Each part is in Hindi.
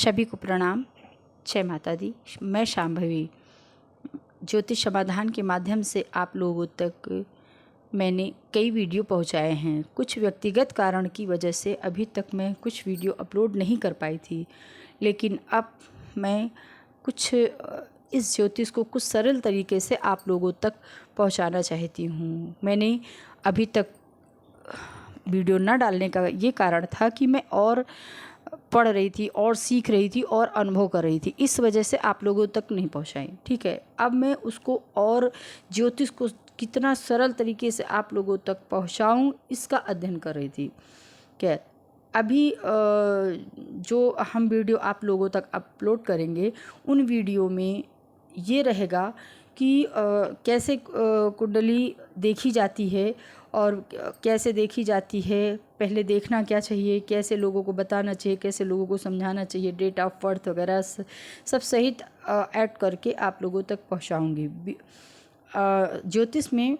सभी को प्रणाम। जय माता दी। मैं शांभवी। ज्योतिष समाधान के माध्यम से आप लोगों तक मैंने कई वीडियो पहुंचाए हैं। कुछ व्यक्तिगत कारण की वजह से अभी तक मैं कुछ वीडियो अपलोड नहीं कर पाई थी, लेकिन अब मैं कुछ इस ज्योतिष को कुछ सरल तरीके से आप लोगों तक पहुंचाना चाहती हूं। मैंने अभी तक वीडियो न डालने का ये कारण था कि मैं और पढ़ रही थी और सीख रही थी और अनुभव कर रही थी, इस वजह से आप लोगों तक नहीं पहुंचाई। ठीक है, अब मैं उसको और ज्योतिष को कितना सरल तरीके से आप लोगों तक पहुंचाऊं, इसका अध्ययन कर रही थी। क्या अभी जो हम वीडियो आप लोगों तक अपलोड करेंगे, उन वीडियो में ये रहेगा कि कैसे कुंडली देखी जाती है और कैसे देखी जाती है, पहले देखना क्या चाहिए, कैसे लोगों को बताना चाहिए, कैसे लोगों को समझाना चाहिए, डेट ऑफ बर्थ वगैरह सब सहित ऐड करके आप लोगों तक पहुंचाऊंगी। ज्योतिष में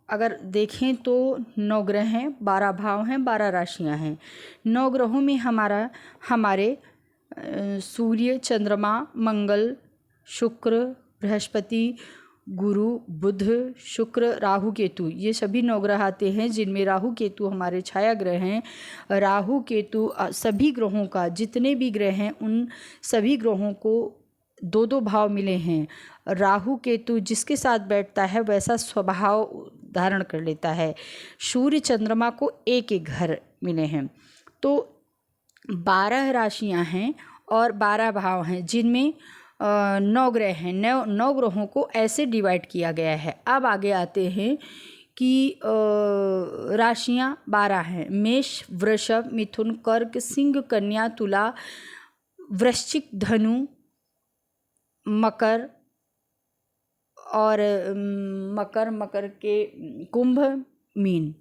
अगर देखें तो 9 ग्रह हैं, 12 भाव हैं, 12 राशियां हैं। 9 ग्रहों में हमारे सूर्य, चंद्रमा, मंगल, शुक्र, बृहस्पति, गुरु, बुध, शुक्र, राहु, केतु, ये सभी 9 ग्रह आते हैं, जिनमें राहु केतु हमारे छाया ग्रह हैं। राहु केतु सभी ग्रहों का, जितने भी ग्रह हैं उन सभी ग्रहों को 2-2 भाव मिले हैं। राहु केतु जिसके साथ बैठता है वैसा स्वभाव धारण कर लेता है। सूर्य चंद्रमा को एक एक घर मिले हैं। तो 12 राशियां हैं और 12 भाव हैं, जिनमें 9 ग्रह हैं। 9 ग्रहों को ऐसे डिवाइड किया गया है। अब आगे आते हैं कि राशियां 12 हैं। मेष, वृषभ, मिथुन, कर्क, सिंह, कन्या, तुला, वृश्चिक, धनु, मकर और मकर के कुंभ, मीन।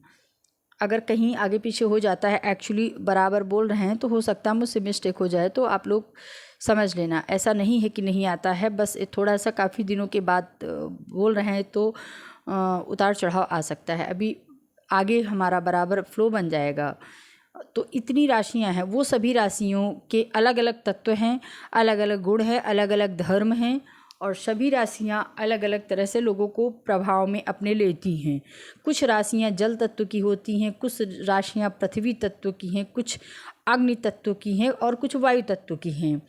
अगर कहीं आगे पीछे हो जाता है, एक्चुअली बराबर बोल रहे हैं तो हो सकता है मुझसे मिस्टेक हो जाए, तो आप लोग समझ लेना। ऐसा नहीं है कि नहीं आता है, बस थोड़ा सा काफ़ी दिनों के बाद बोल रहे हैं तो उतार चढ़ाव आ सकता है। अभी आगे हमारा बराबर फ्लो बन जाएगा। तो इतनी राशियां हैं, वो सभी राशियों के अलग अलग तत्व हैं, अलग अलग गुण हैं, अलग अलग धर्म हैं, और सभी राशियां अलग अलग तरह से लोगों को प्रभाव में अपने लेती हैं। कुछ राशियां जल तत्व की होती हैं, कुछ राशियां पृथ्वी तत्व की हैं, कुछ अग्नि तत्व की हैं और कुछ वायु तत्व की हैं।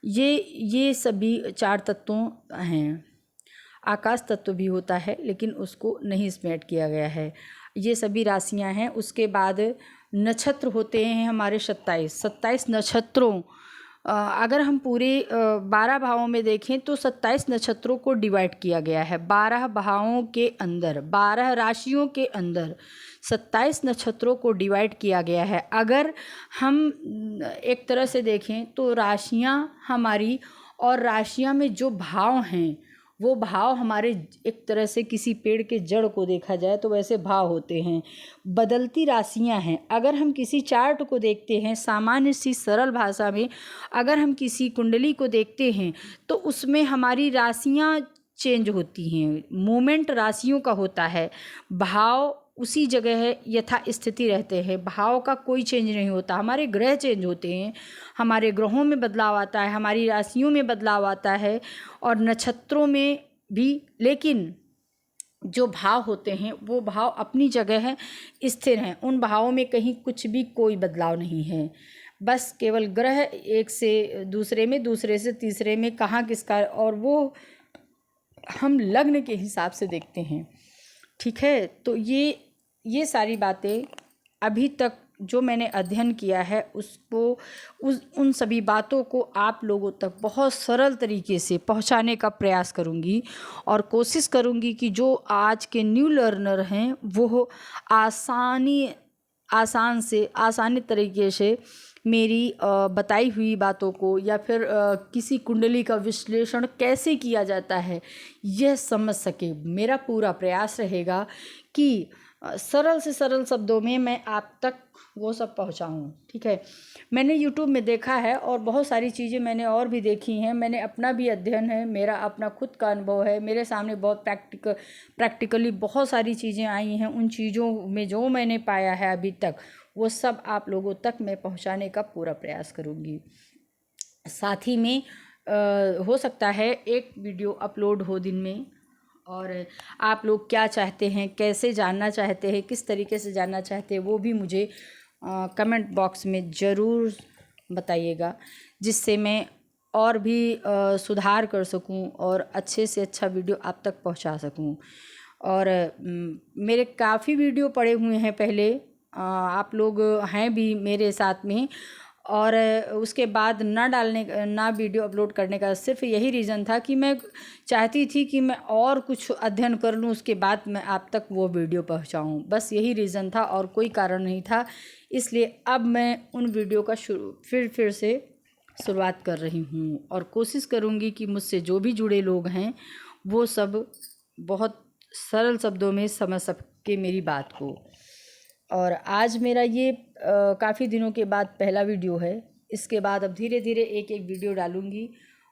ये सभी 4 तत्वों हैं। आकाश तत्व भी होता है, लेकिन उसको नहीं इसमें ऐड किया गया है। ये सभी राशियां हैं। उसके बाद नक्षत्र होते हैं हमारे 27 नक्षत्रों। अगर हम पूरे 12 भावों में देखें तो 27 नक्षत्रों को डिवाइड किया गया है। 12 भावों के अंदर, 12 राशियों के अंदर 27 नक्षत्रों को डिवाइड किया गया है। अगर हम एक तरह से देखें तो राशियां हमारी, और राशियां में जो भाव हैं वो भाव हमारे, एक तरह से किसी पेड़ के जड़ को देखा जाए तो वैसे भाव होते हैं। बदलती राशियां हैं। अगर हम किसी चार्ट को देखते हैं, सामान्य सी सरल भाषा में अगर हम किसी कुंडली को देखते हैं तो उसमें हमारी राशियां चेंज होती हैं। मूवमेंट राशियों का होता है, भाव उसी जगह है, यथा स्थिति रहते हैं, भाव का कोई चेंज नहीं होता। हमारे ग्रह चेंज होते हैं, हमारे ग्रहों में बदलाव आता है, हमारी राशियों में बदलाव आता है और नक्षत्रों में भी, लेकिन जो भाव होते हैं वो भाव अपनी जगह है, स्थिर हैं। उन भावों में कहीं कुछ भी कोई बदलाव नहीं है। बस केवल ग्रह एक से दूसरे में, दूसरे से तीसरे में कहाँ किसका, और वो हम लग्न के हिसाब से देखते हैं। ठीक है, तो ये सारी बातें अभी तक जो मैंने अध्ययन किया है उसको, उन सभी बातों को आप लोगों तक बहुत सरल तरीके से पहुंचाने का प्रयास करूंगी, और कोशिश करूंगी कि जो आज के न्यू लर्नर हैं वो आसानी तरीके से मेरी बताई हुई बातों को, या फिर किसी कुंडली का विश्लेषण कैसे किया जाता है यह समझ सके। मेरा पूरा प्रयास रहेगा कि सरल से सरल शब्दों में मैं आप तक वो सब पहुंचाऊं। ठीक है, मैंने YouTube में देखा है और बहुत सारी चीज़ें मैंने और भी देखी हैं। मैंने अपना भी अध्ययन है, मेरा अपना खुद का अनुभव है, मेरे सामने बहुत प्रैक्टिकली बहुत सारी चीज़ें आई हैं। उन चीज़ों में जो मैंने पाया है अभी तक, वो सब आप लोगों तक मैं पहुंचाने का पूरा प्रयास करूंगी। साथ ही में हो सकता है एक वीडियो अपलोड हो दिन में। और आप लोग क्या चाहते हैं, कैसे जानना चाहते हैं, किस तरीके से जानना चाहते हैं, वो भी मुझे कमेंट बॉक्स में ज़रूर बताइएगा, जिससे मैं और भी सुधार कर सकूं और अच्छे से अच्छा वीडियो आप तक पहुंचा सकूं। और मेरे काफ़ी वीडियो पड़े हुए हैं पहले, आप लोग हैं भी मेरे साथ में। और उसके बाद ना वीडियो अपलोड करने का सिर्फ यही रीज़न था कि मैं चाहती थी कि मैं और कुछ अध्ययन कर लूँ, उसके बाद मैं आप तक वो वीडियो पहुंचाऊं। बस यही रीज़न था और कोई कारण नहीं था। इसलिए अब मैं उन वीडियो का फिर से शुरुआत कर रही हूँ और कोशिश करूँगी कि मुझसे जो भी जुड़े लोग हैं वो सब बहुत सरल शब्दों में समझ सके मेरी बात को। और आज मेरा ये काफ़ी दिनों के बाद पहला वीडियो है। इसके बाद अब धीरे धीरे एक एक वीडियो डालूँगी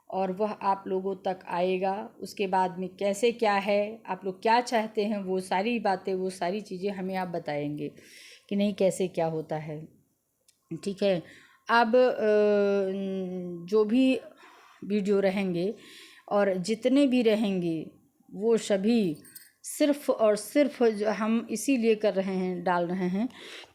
और वह आप लोगों तक आएगा। उसके बाद में कैसे क्या है, आप लोग क्या चाहते हैं, वो सारी बातें, वो सारी चीज़ें हमें आप बताएंगे कि नहीं कैसे क्या होता है। ठीक है। अब जो भी वीडियो रहेंगे और जितने भी रहेंगे वो सभी सिर्फ़ और सिर्फ हम इसीलिए कर रहे हैं, डाल रहे हैं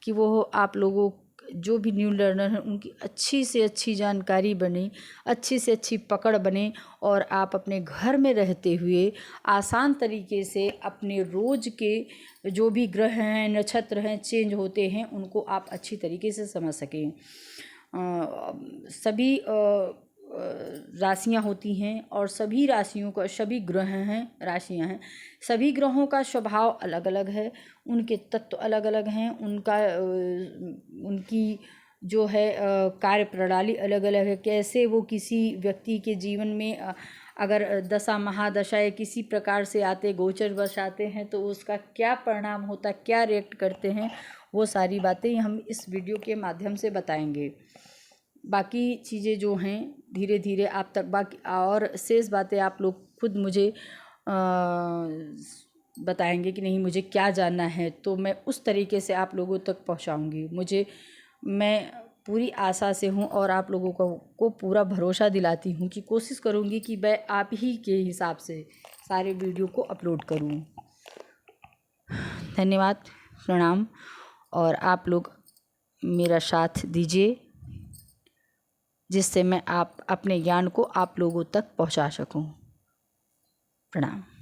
कि वो आप लोगों जो भी न्यू लर्नर हैं उनकी अच्छी से अच्छी जानकारी बने, अच्छी से अच्छी पकड़ बने और आप अपने घर में रहते हुए आसान तरीके से अपने रोज़ के जो भी ग्रह हैं, नक्षत्र हैं, चेंज होते हैं, उनको आप अच्छी तरीके से समझ सकें। सभी राशियां होती हैं और सभी राशियों का, सभी ग्रह हैं, राशियां हैं, सभी ग्रहों का स्वभाव अलग अलग है, उनके तत्व अलग अलग हैं, उनकी जो है कार्य प्रणाली अलग अलग है। कैसे वो किसी व्यक्ति के जीवन में अगर दशा महादशाएं किसी प्रकार से आते, गोचर वश आते हैं, तो उसका क्या परिणाम होता है, क्या रिएक्ट करते हैं, वो सारी बातें हम इस वीडियो के माध्यम से बताएंगे। बाकी चीज़ें जो हैं धीरे धीरे आप तक, बाकी और शेष बातें आप लोग खुद मुझे बताएंगे कि नहीं मुझे क्या जानना है, तो मैं उस तरीके से आप लोगों तक पहुंचाऊंगी। मैं पूरी आशा से हूं और आप लोगों को पूरा भरोसा दिलाती हूं कि कोशिश करूंगी कि मैं आप ही के हिसाब से सारे वीडियो को अपलोड करूं। धन्यवाद, प्रणाम, और आप लोग मेरा साथ दीजिए जिससे मैं अपने ज्ञान को आप लोगों तक पहुंचा सकूं। प्रणाम।